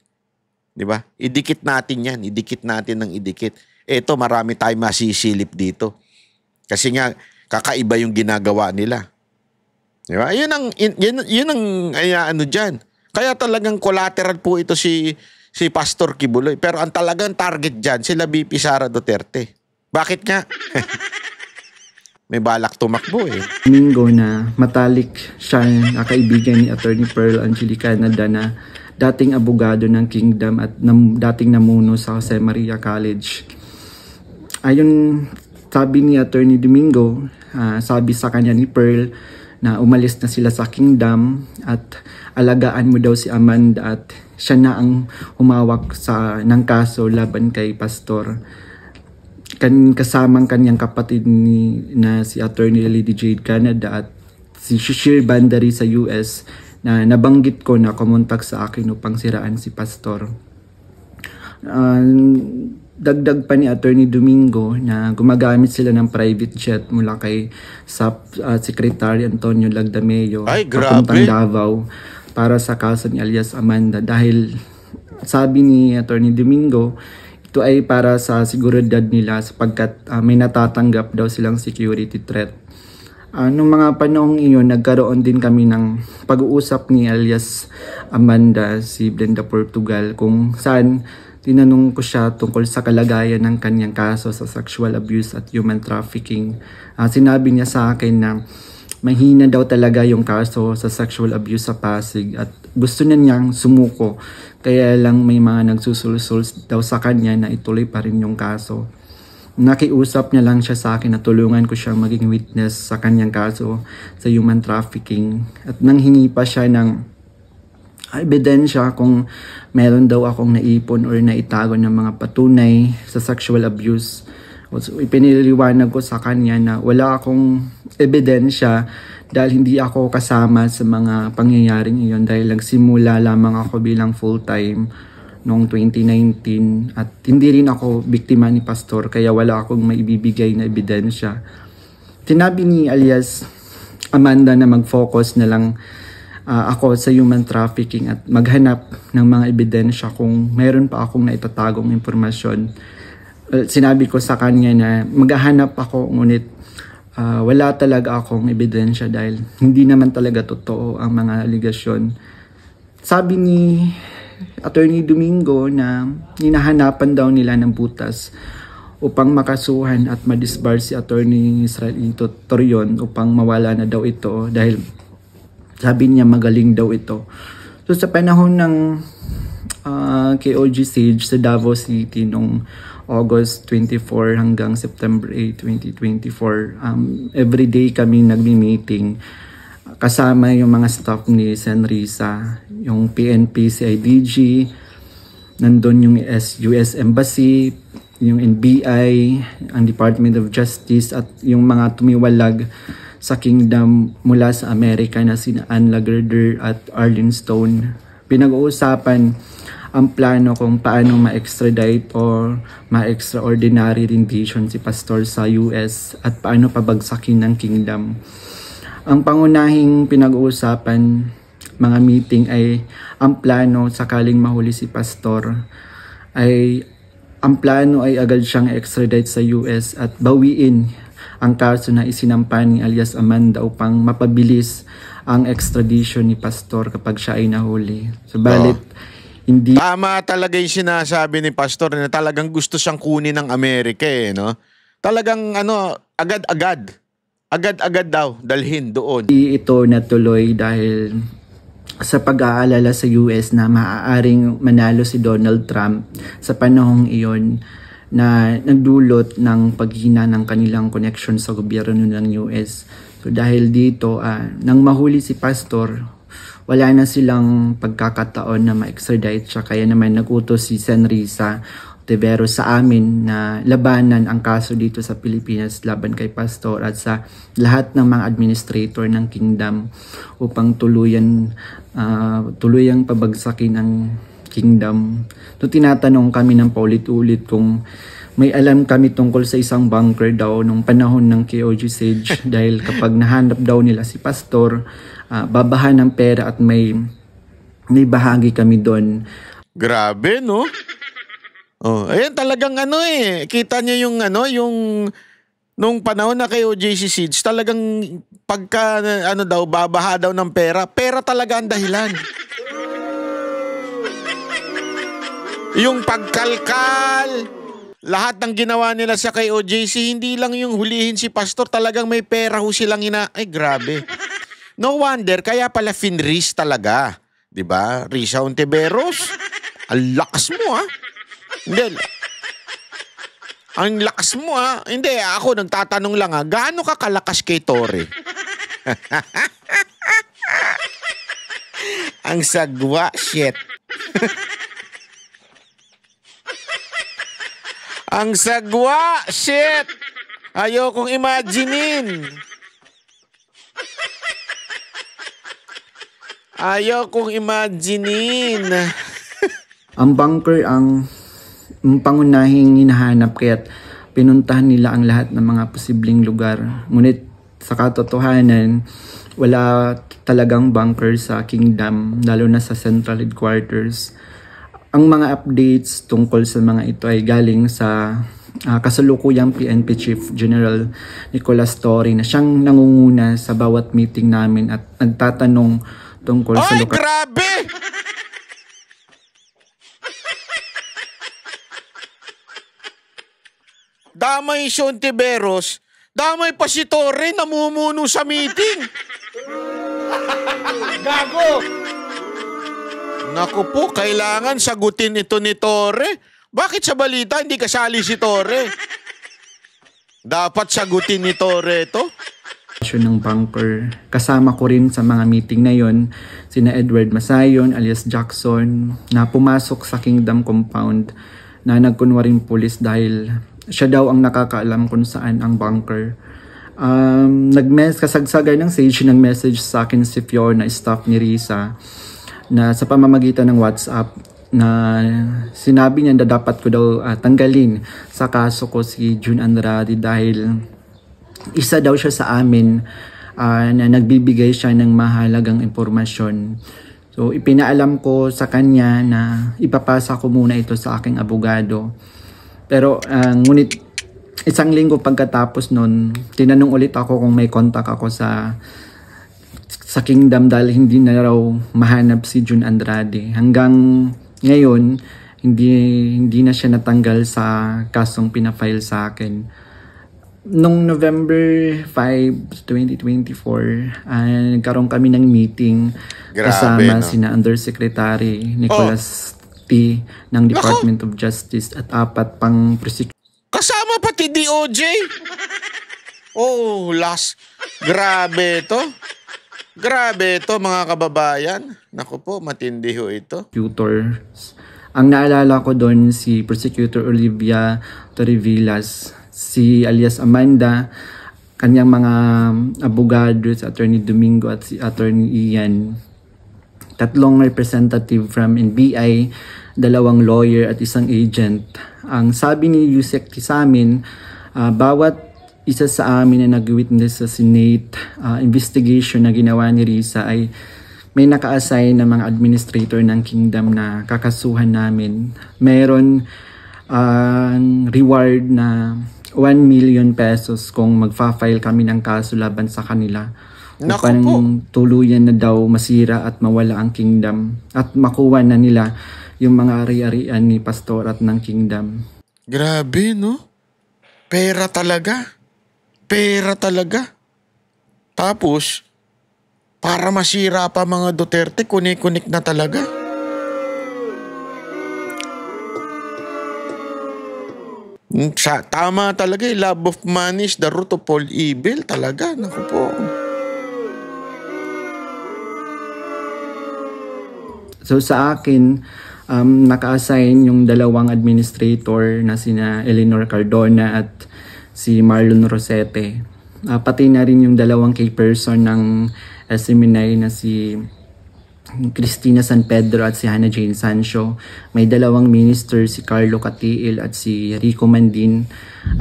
Di ba? Idikit natin yan. Idikit natin ng idikit. Eto, marami tayong masisilip dito. Kasi nga, kakaiba yung ginagawa nila. Di ba? Yun ang dyan. Kaya talagang collateral po ito si Pastor Kibuloy. Pero ang talagang target dyan, sila BP Sara Duterte. Bakit nga? May balak tumakbo eh. Domingo na matalik siya na kaibigan ni Attorney Pearl Angelica Canada na dating abogado ng Kingdom at dating namuno sa Jose Maria College. Ayon sabi ni Attorney Domingo, sabi sa kanya ni Pearl na umalis na sila sa Kingdom at alagaan mo daw si Amanda at siya na ang humawak ng kaso laban kay Pastor. Kasamang kanyang kapatid na si Attorney Lady Jade Canada at si Shishir Bandari sa US na nabanggit ko na kumontak sa akin upang siraan si Pastor. Dagdag pa ni Attorney Domingo na gumagamit sila ng private jet mula kay Secretary Antonio Lagdameo papuntang Davao para sa kaso ni alias Amanda dahil sabi ni Attorney Domingo ito ay para sa seguridad nila sapagkat may natatanggap daw silang security threat. Noong mga panahong iyon, nagkaroon din kami ng pag-uusap ni alias Amanda, si Brenda Portugal, kung saan tinanong ko siya tungkol sa kalagayan ng kanyang kaso sa sexual abuse at human trafficking. Sinabi niya sa akin na mahina daw talaga yung kaso sa sexual abuse sa Pasig at gusto na niyang sumuko. Kaya lang may mga nagsusulsul daw sa kanya na ituloy pa rin yung kaso. Nakiusap niya lang siya sa akin na tulungan ko siyang maging witness sa kanyang kaso sa human trafficking. At nanghingi pa siya ng ebidensya kung meron daw akong naipon or naitago ng mga patunay sa sexual abuse. So, ipiniliwanag ko sa kanya na wala akong ebidensya dahil hindi ako kasama sa mga pangyayaring iyon dahil nagsimula lamang ako bilang full-time noong 2019 at hindi rin ako biktima ni Pastor kaya wala akong maibibigay na ebidensya. Sinabi ni alias Amanda na mag-focus na lang ako sa human trafficking at maghanap ng mga ebidensya kung mayroon pa akong naitatagong impormasyon. Sinabi ko sa kanya na maghahanap ako, ngunit wala talaga akong ebidensya dahil hindi naman talaga totoo ang mga aligasyon. Sabi ni Attorney Domingo na hinahanapan daw nila ng butas upang makasuhan at madisbar si Attorney Israelito Torion upang mawala na daw ito dahil sabi niya magaling daw ito. So sa panahon ng KOG Sage sa Davao City noong August 24 hanggang September 8, 2024, everyday kami nagmi-meeting kasama yung mga staff ni Sen Risa, yung PNP, CIDG, nandun yung US Embassy, yung NBI, ang Department of Justice at yung mga tumiwalag sa kingdom mula sa Amerika na sina Ann Lagerder at Arlene Stone. Pinag-uusapan ang plano kung paano ma-extradite o ma-extraordinary rendition si Pastor sa US at paano pabagsakin ng kingdom. Ang pangunahing pinag-uusapan mga meeting ay ang plano sakaling mahuli si Pastor ay ang plano ay agad siyang extradite sa US at bawiin ang kaso na isinampa ni alias Amanda upang mapabilis ang extradition ni Pastor kapag siya ay nahuli. Subalit, hindi... Tama talaga yung sinasabi ni Pastor na talagang gusto siyang kunin ng Amerika no? Talagang agad-agad. Agad-agad daw dalhin doon. Ito natuloy dahil sa pag-aalala sa US na maaaring manalo si Donald Trump sa panahong iyon na nagdulot ng paghina ng kanilang connection sa gobyerno ng US. So dahil dito, nang mahuli si Pastor, wala na silang pagkakataon na ma-extradite siya. Kaya naman nag-utos si Sen Risa Ontiveros sa amin na labanan ang kaso dito sa Pilipinas laban kay Pastor at sa lahat ng mga administrator ng kingdom upang tuluyang pabagsakin ang kingdom. So tinatanong kami ng paulit-ulit kung may alam kami tungkol sa isang bunker daw nung panahon ng KOG Sage dahil kapag nahanap daw nila si Pastor, babahan ng pera at may bahagi kami doon. Grabe, no? Oh, ayan talagang kita niya yung nung panahon na kay OJC Siege, talagang pagka babaha daw ng pera talaga ang dahilan. Yung pagkalkal, lahat ng ginawa nila sa kay OJC, hindi lang yung hulihin si Pastor, talagang may pera ho silang ay grabe. No wonder, kaya pala Finris talaga. Diba? Risa Ontiveros, ang lakas mo Hindi. Ang lakas mo Hindi, ako nagtatanong lang gaano ka kalakas kay Tore? Ang sagwa, shit. Ang sagwa, shit. Ayokong imaginein. Ayokong imaginein. Ang bunker ang pangunahing hinahanap kaya't pinuntahan nila ang lahat ng mga posibleng lugar. Ngunit sa katotohanan, wala talagang bunker sa kingdom, lalo na sa central headquarters. Ang mga updates tungkol sa mga ito ay galing sa kasalukuyang PNP Chief General Nicolas Torre na siyang nangunguna sa bawat meeting namin at nagtatanong tungkol sa lokal. Ay, grabe! Damay si Ontiveros, damay pa si Torre namumuno sa meeting. Gago! Naku po, kailangan sagutin ito ni Torre. Bakit sa balita hindi kasali si Torre? Dapat sagutin ni Torre ito. Ng bunker. Kasama ko rin sa mga meeting na yon sina Edward Masayon alias Jackson na pumasok sa Kingdom Compound na nagkunwaring pulis dahil siya daw ang nakakaalam kung saan ang bunker. Kasagsagan ng Sage, nag-message sa akin si Fiona, staff ni Risa, na sa pamamagitan ng WhatsApp na sinabi niya na dapat ko daw tanggalin sa kaso ko si June Andrade dahil isa daw siya sa amin na nagbibigay siya ng mahalagang impormasyon. So ipinaalam ko sa kanya na ipapasa ko muna ito sa aking abogado. Pero ngunit isang linggo pagkatapos nun, tinanong ulit ako kung may contact ako sa Kingdom dahil hindi na raw mahanap si June Andrade. Hanggang ngayon, hindi na siya natanggal sa kasong pinafile sa akin. Nung November 5, 2024, nagkaroon kami ng meeting. Grabe, kasama no? sina Undersecretary Nicholas T. ng Department of Justice at 4 pang prosecutor. Kasama pati DOJ. Oh, grabe to. Grabe to, mga kababayan. Naku po, matindi ho ito. Ang naalala ko doon si Prosecutor Olivia Torrevillas, si alias Amanda, kanyang mga abogado, si Attorney Domingo at si Attorney Ian, 3 representative from NBI, 2 lawyer at 1 agent. Ang sabi ni Yusek sa amin, bawat isa sa amin na nag-witness sa Senate investigation na ginawa ni Risa ay may naka-assign na mga administrator ng Kingdom na kakasuhan namin. Meron reward na 1 million pesos kung magfa-file kami ng kaso laban sa kanila. Upang tuluyan na daw masira at mawala ang Kingdom at makuha na nila yung mga ari-arian ni Pastorat ng Kingdom. Grabe, no? Pera talaga. Pera talaga. Tapos, para masira pa mga Duterte, kunik-kunik na talaga. Tama talaga, love of money is the root of all evil talaga. Naku po. So sa akin, naka-assign yung 2 administrator na sina Eleanor Cardona at si Marlon Rosete. Pati na rin yung 2 key person ng SMNI na si Cristina San Pedro at si Hannah Jane Sancho. May 2 minister, si Carlo Catiil at si Rico Mandin,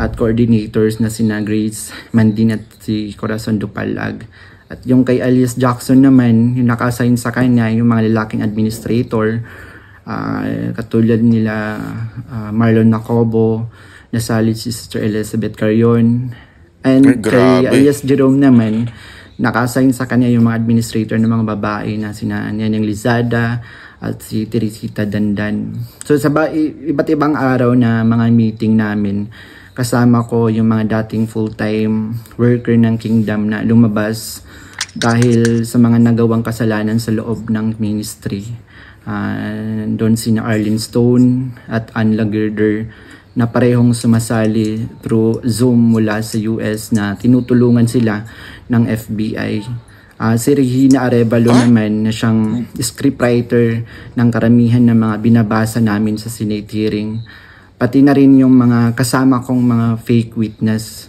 at coordinators na sina Grace Mandin at si Corazon Dupalag. At yung kay alias Jackson naman, yung naka-assign sa kanya, yung mga lalaking administrator, katulad nila Marlon Nacobo, nasalit si Sister Elizabeth Carion. And kay alias Jerome naman, naka-assign sa kanya yung mga administrator ng mga babae na sina Neneng Lizada at si Teresita Dandan. So sa iba't ibang araw na mga meeting namin, kasama ko yung mga dating full-time worker ng Kingdom na lumabas dahil sa mga nagawang kasalanan sa loob ng ministry. Doon sina Arlene Stone at Ann Lagerder na parehong sumasali through Zoom mula sa US na tinutulungan sila ng FBI. Si Regina Arevalo naman na siyang scriptwriter ng karamihan ng mga binabasa namin sa Senate hearing. Pati na rin yung mga kasama kong mga fake witness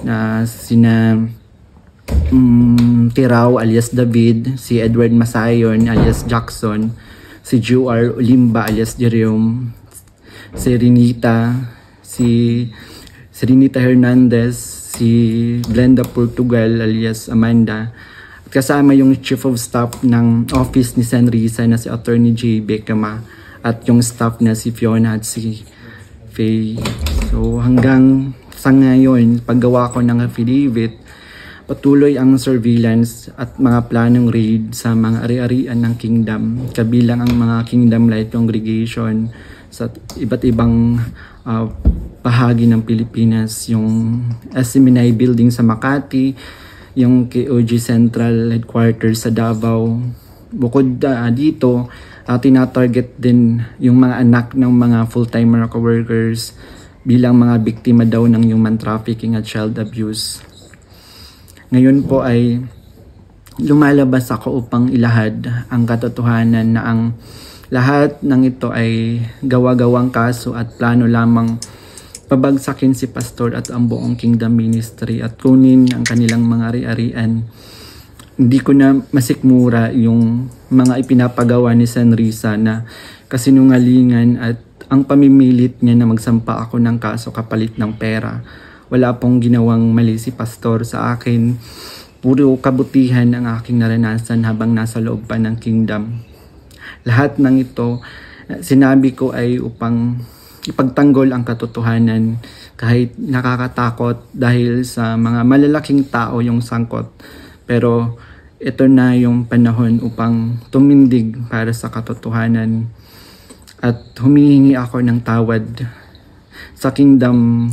na sina Tirao alias David, si Edward Masayon alias Jackson, si Juar Olimba alias Jerome, si Renita Hernandez, si Glenda Portugal alias Amanda, at kasama yung Chief of Staff ng Office ni Sen. Risa na si Attorney J. Becama at yung staff na si Fiona at si Faye. So hanggang sa ngayon, paggawa ko ng affidavit, patuloy ang surveillance at mga planong raid sa mga ari-arian ng Kingdom, kabilang ang mga Kingdom Light Congregation sa iba't ibang bahagi ng Pilipinas, yung SMNI building sa Makati, yung KOG Central Headquarters sa Davao. Bukod dito, tinatarget din yung mga anak ng mga full-time workers bilang mga biktima daw ng human trafficking at child abuse. Ngayon po ay lumalabas ako upang ilahad ang katotohanan na ang lahat ng ito ay gawa-gawang kaso at plano lamang pabagsakin si Pastor at ang buong Kingdom Ministry at kunin ang kanilang mga ari-arian. Hindi ko na masikmura yung mga ipinapagawa ni Sen. Risa na kasinungalingan at ang pamimilit niya na magsampa ako ng kaso kapalit ng pera. Wala pong ginawang mali si Pastor sa akin. puro kabutihan ang aking naranasan habang nasa loob pa ng kingdom. Lahat ng ito, sinabi ko ay upang ipagtanggol ang katotohanan kahit nakakatakot dahil sa mga malalaking tao yung sangkot. Pero ito na yung panahon upang tumindig para sa katotohanan at humihingi ako ng tawad sa kingdom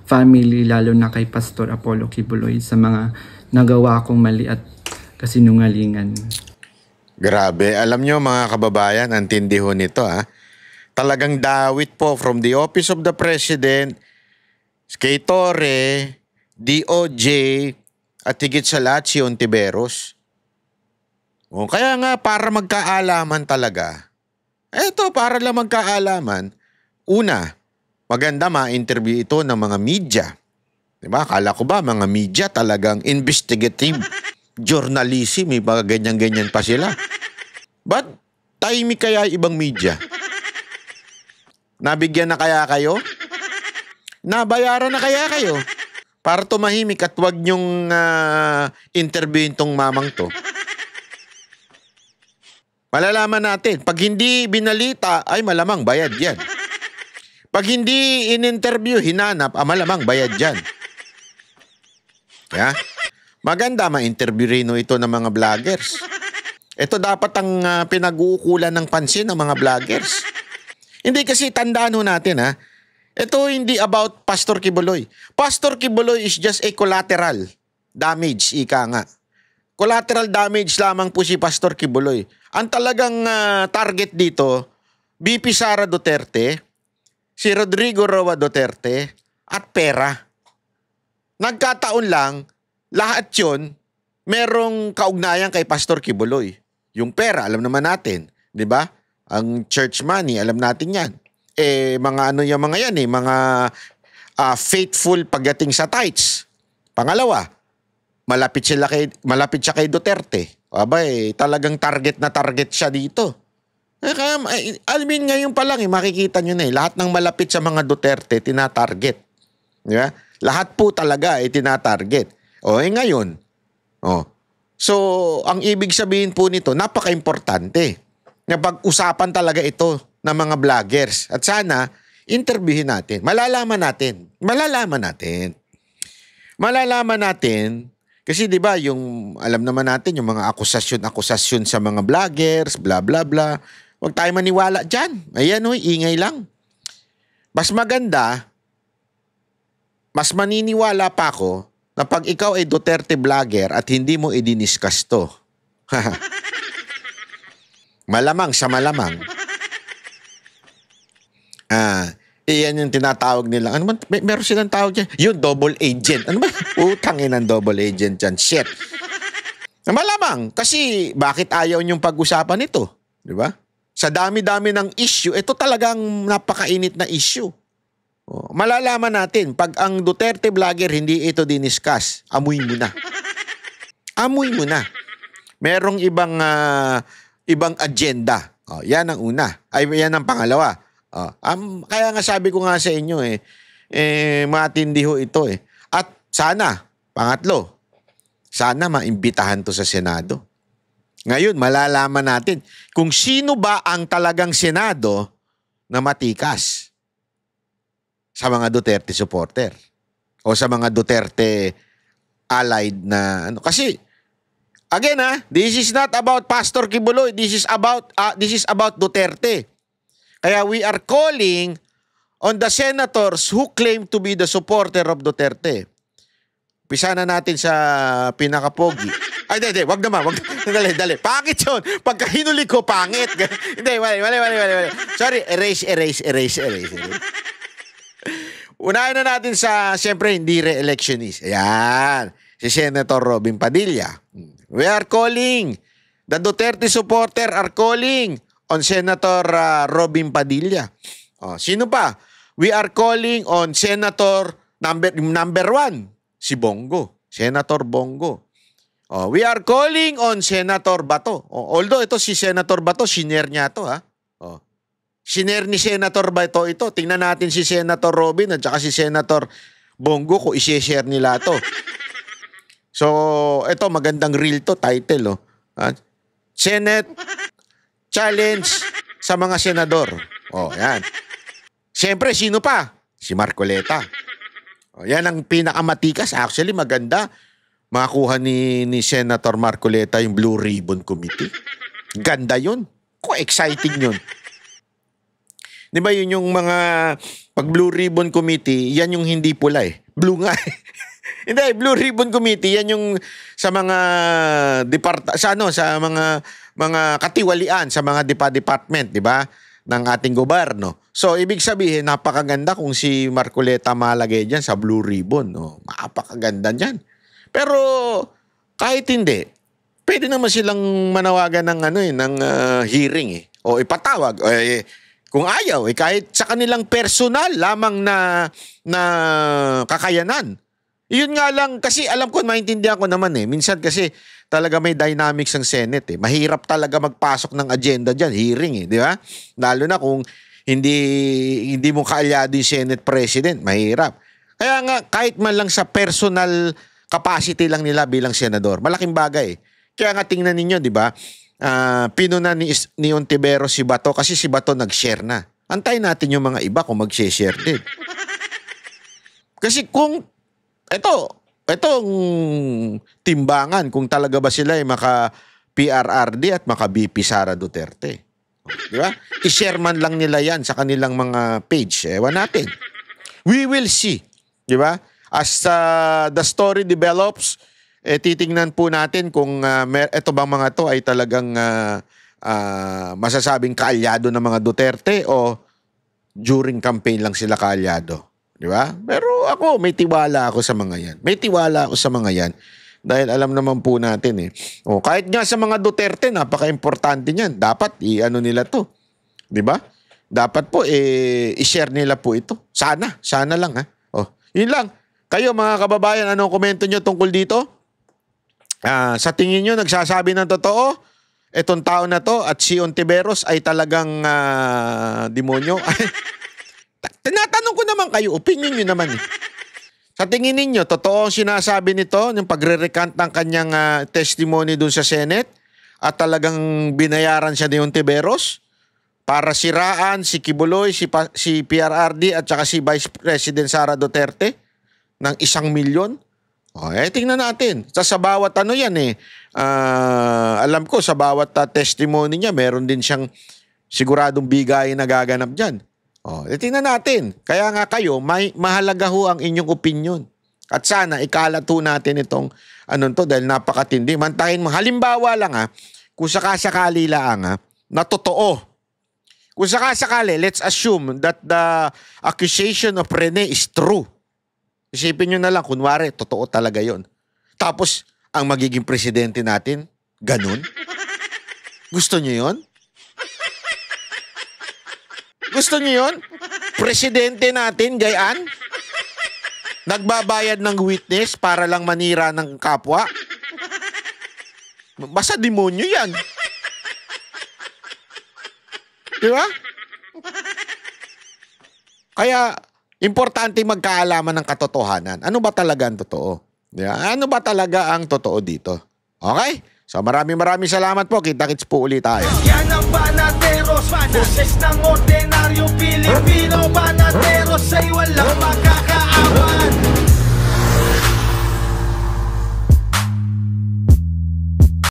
family, lalo na kay Pastor Apollo Kibuloy sa mga nagawa kong mali at kasinungalingan. Grabe. Alam nyo mga kababayan, ang tindi ho nito Talagang dawit po from the Office of the President, kay Torre, DOJ, at higit sa lahat si Ontiveros. O, kaya nga para magkaalaman talaga. Eto, para lang magkaalaman. Una, maganda ma-interview ito ng mga media. Diba? Akala ko ba mga media talagang investigative journalism, may mga ganyan-ganyan pa sila. But tahimik kaya ibang media? Nabigyan na kaya kayo? Nabayaran na kaya kayo? Para tumahimik at wag nyong interviewin tong mamang to. Malalaman natin. Pag hindi binalita, ay malamang bayad yan. Pag hindi in-interview, hinanap, malamang bayad yan. Yeah? Maganda ma-interview rin ito ng mga vloggers. Ito dapat ang pinag-uukulan ng pansin ng mga vloggers. Hindi kasi tandaan natin ito hindi about Pastor Kibuloy. Pastor Kibuloy is just a collateral damage, ika nga. Collateral damage lamang po si Pastor Kibuloy. Ang talagang target dito, BP Sara Duterte, si Rodrigo Roa Duterte, at pera. Nagkataon lang, lahat yun, merong kaugnayan kay Pastor Kibuloy. Yung pera, alam naman natin, di ba? Ang church money, alam natin yan. Mga yung mga yan mga faithful pagdating sa tithes. Pangalawa, malapit siya kay Duterte. Talagang target na target siya dito. Kaya, ngayon pa lang, makikita nyo na lahat ng malapit sa mga Duterte, tinatarget. Yeah? Lahat po talaga tinatarget. Ngayon. So, ang ibig sabihin po nito, napaka-importante. Na pag-usapan talaga ito ng mga vloggers. At sana, interviewin natin. Malalaman natin. Kasi 'di ba, yung alam naman natin yung mga akusasyon sa mga vloggers, bla bla bla. Huwag tayo maniwala diyan. Ayan ingay lang. Mas maganda, mas maniniwala pa ako na pag ikaw ay Duterte vlogger at hindi mo i-discuss to. Malamang sa malamang. Iyan yung tinatawag nila. Ano man, meron silang tawag dyan. Yung double agent. Ano ba? Utangin ng double agent dyan. Shit. Malamang. Kasi bakit ayaw niyong pag-usapan ito? Di ba? Sa dami-dami ng issue, ito talagang napakainit na issue. Malalaman natin, pag ang Duterte vlogger hindi ito diniscuss, amoy mo na. Amoy mo na. Merong ibang agenda. Yan ang una. Ay, yan ang pangalawa. Kaya nga sabi ko nga sa inyo matindi ho ito At sana, pangatlo, sana maimbitahan to sa Senado. Ngayon, malalaman natin kung sino ba ang talagang Senado na matikas sa mga Duterte supporter o sa mga Duterte allied na Kasi, again this is not about Pastor Kibuloy. This is about Duterte. Kaya we are calling on the senators who claim to be the supporter of Duterte. Pisa na natin sa pinakapogi. Ay, hindi, wag naman. Dali. Pangit yun. Pagka hinuli ko, pangit. Hindi, mali. Sorry, erase. Unahin na natin sa, siyempre, hindi re-electionist. Ayan. Si Senator Robin Padilla. We are calling. The Duterte supporter are calling on Senator Robin Padilla. Sino pa? We are calling on Senator number 1, si Bongo. Senator Bongo. We are calling on Senator Bato. Although ito si Senator Bato, siner niya ito Siner ni Senator Bato ito. Tingnan natin si Senator Robin at saka si Senator Bongo kung i-share nila ito. So, ito magandang reel to, title. Senate Challenge sa mga senador. Yan. Siyempre, sino pa? Si Marcoleta. Yan ang pinakamatikas. Actually, maganda. Makakuha ni Senator Marcoleta yung Blue Ribbon Committee. Ganda yun. Exciting yun. Di ba yun yung mga pag Blue Ribbon Committee, yan yung hindi pula Blue nga Hindi, Blue Ribbon Committee, yan yung sa mga sa mga katiwalian sa mga department, di ba? Ng ating gobyerno. So, ibig sabihin, napakaganda kung si Marcoleta malagay dyan sa Blue Ribbon. Napakaganda dyan. Pero, kahit hindi, pwede naman silang manawagan ng, ng hearing o ipatawag. Kung ayaw, kahit sa kanilang personal lamang na kakayanan. Yun nga lang, kasi alam ko, maintindihan ko naman minsan kasi talaga may dynamics ng Senate Mahirap talaga magpasok ng agenda dyan, hearing di ba? Lalo na kung hindi mo kaalyado yung Senate President, mahirap. Kaya nga, kahit man lang sa personal capacity lang nila bilang senador, malaking bagay. Kaya nga tingnan ninyo, di ba? Pinuna ni Ontiveros si Bato kasi si Bato nag-share na. Antayin natin yung mga iba kung mag-share din. Kasi kung itong timbangan kung talaga ba sila ay maka-PRRD at maka-BP Sara Duterte. Di ba? I-share man lang nila yan sa kanilang mga page. Ewan natin. We will see. Di ba? As the story develops, titingnan po natin kung ito bang mga to ay talagang masasabing kaalyado ng mga Duterte o during campaign lang sila kaalyado. Di ba? Pero ako, may tiwala ako sa mga yan. May tiwala ako sa mga yan. Dahil alam naman po natin kahit nga sa mga Duterte, napaka-importante niyan. Dapat i-ano nila to. Di ba? Dapat po i-share nila po ito. Sana lang yun lang. Kayo mga kababayan, anong komento nyo tungkol dito? Sa tingin nyo, nagsasabi ng totoo? Itong tao na to at si Ontiveros ay talagang demonyo? Tinatanong ko naman kayo, opinion nyo naman. Sa tingin ninyo, totoo ang sinasabi nito ng pagre-recant ng kanyang testimony dun sa Senate at talagang binayaran siya ni Ontiveros para siraan si Kibuloy, si PRRD at saka si Vice President Sara Duterte ng 1 milyon? Tingnan natin. Sa bawat yan alam ko sa bawat testimony niya, meron din siyang siguradong bigay na gaganap dyan. Tingnan natin. Kaya nga kayo, mahalaga ho ang inyong opinion. At sana ikalat ho natin itong dahil napakatindi. Mantahin mo. Halimbawa lang kung sakasakali lang na totoo. Kung sakasakali, let's assume that the accusation of Rene is true. Isipin nyo na lang, kunwari, totoo talaga yon. Tapos, ang magiging presidente natin, ganun? Gusto nyo yon? Gusto nyo yun? Presidente natin, gayaan? Nagbabayad ng witness para lang manira ng kapwa? Basta demonyo yan. Di ba? Kaya, importante magkaalaman ng katotohanan. Ano ba talaga ang totoo? Diba? Ano ba talaga ang totoo dito? Okay? So maraming salamat po. Kita-kits po ulit tayo. Yan ang Banateros, boses ng ordinaryong Pilipino. Banateros ay walang makaka